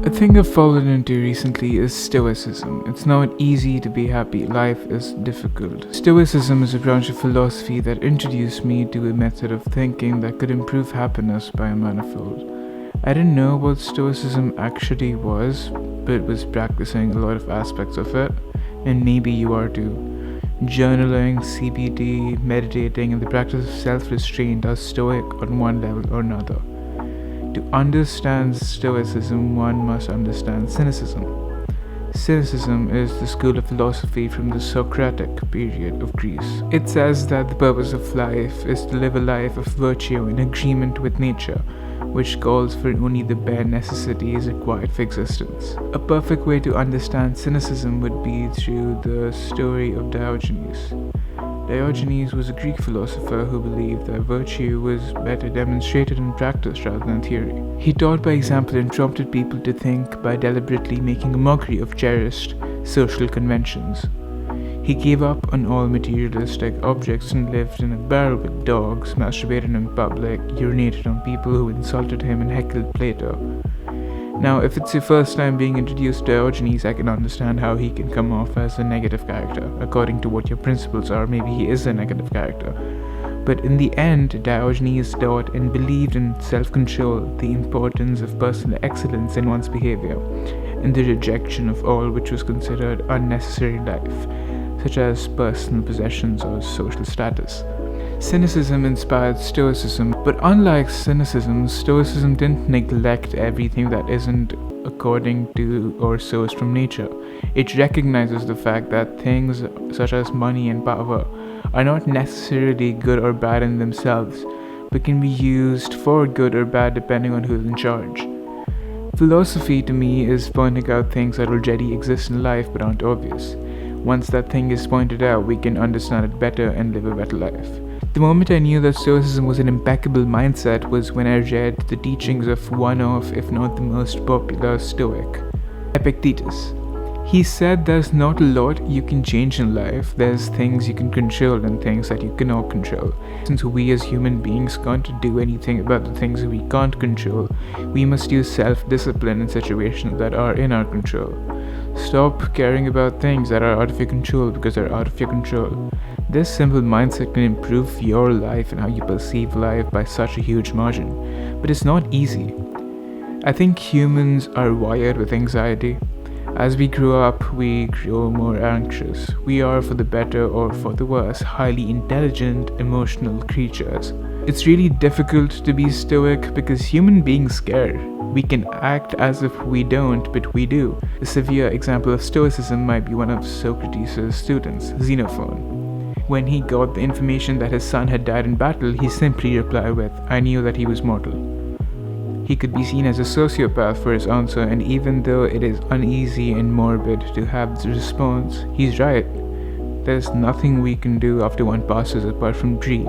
A thing I've fallen into recently is Stoicism. It's not easy to be happy, life is difficult. Stoicism is a branch of philosophy that introduced me to a method of thinking that could improve happiness by a manifold. I didn't know what Stoicism actually was, but was practicing a lot of aspects of it, and maybe you are too. Journaling, CBT, meditating, and the practice of self-restraint are Stoic on one level or another. To understand Stoicism, one must understand Cynicism. Cynicism is the school of philosophy from the Socratic period of Greece. It says that the purpose of life is to live a life of virtue in agreement with nature, which calls for only the bare necessities required for existence. A perfect way to understand Cynicism would be through the story of Diogenes. Diogenes was a Greek philosopher who believed that virtue was better demonstrated in practice rather than theory. He taught by example and prompted people to think by deliberately making a mockery of cherished social conventions. He gave up on all materialistic objects and lived in a barrel with dogs, masturbated in public, urinated on people who insulted him, and heckled Plato. Now, if it's your first time being introduced to Diogenes, I can understand how he can come off as a negative character. According to what your principles are, maybe he is a negative character. But in the end, Diogenes taught and believed in self-control, the importance of personal excellence in one's behavior, and the rejection of all which was considered unnecessary life, such as personal possessions or social status. Cynicism inspired Stoicism, but unlike Cynicism, Stoicism didn't neglect everything that isn't according to or sourced from nature. It recognizes the fact that things such as money and power are not necessarily good or bad in themselves, but can be used for good or bad depending on who's in charge. Philosophy to me is pointing out things that already exist in life but aren't obvious. Once that thing is pointed out, we can understand it better and live a better life. The moment I knew that Stoicism was an impeccable mindset was when I read the teachings of one of, if not the most popular Stoic, Epictetus. He said there's not a lot you can change in life, there's things you can control and things that you cannot control. Since we as human beings can't do anything about the things we can't control, we must use self-discipline in situations that are in our control. Stop caring about things that are out of your control because they're out of your control. This simple mindset can improve your life and how you perceive life by such a huge margin. But it's not easy. I think humans are wired with anxiety. As we grow up, we grow more anxious. We are, for the better or for the worse, highly intelligent, emotional creatures. It's really difficult to be stoic because human beings scare. We can act as if we don't, but we do. A severe example of stoicism might be one of Socrates' students, Xenophon. When he got the information that his son had died in battle, he simply replied with, "I knew that he was mortal." He could be seen as a sociopath for his answer, and even though it is uneasy and morbid to have the response, he's right. There's nothing we can do after one passes apart from grief,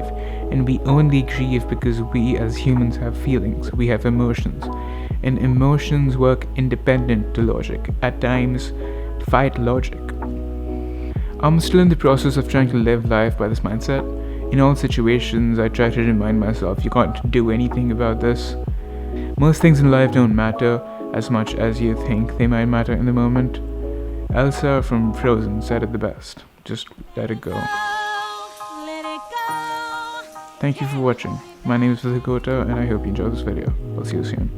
and we only grieve because we as humans have feelings, we have emotions, and emotions work independent to logic, at times fight logic. I'm still in the process of trying to live life by this mindset. In all situations, I try to remind myself you can't do anything about this. Most things in life don't matter as much as you think they might matter in the moment. Elsa from Frozen said it the best. Just let it go. Thank you for watching. My name is Vithakota and I hope you enjoyed this video. I'll see you soon.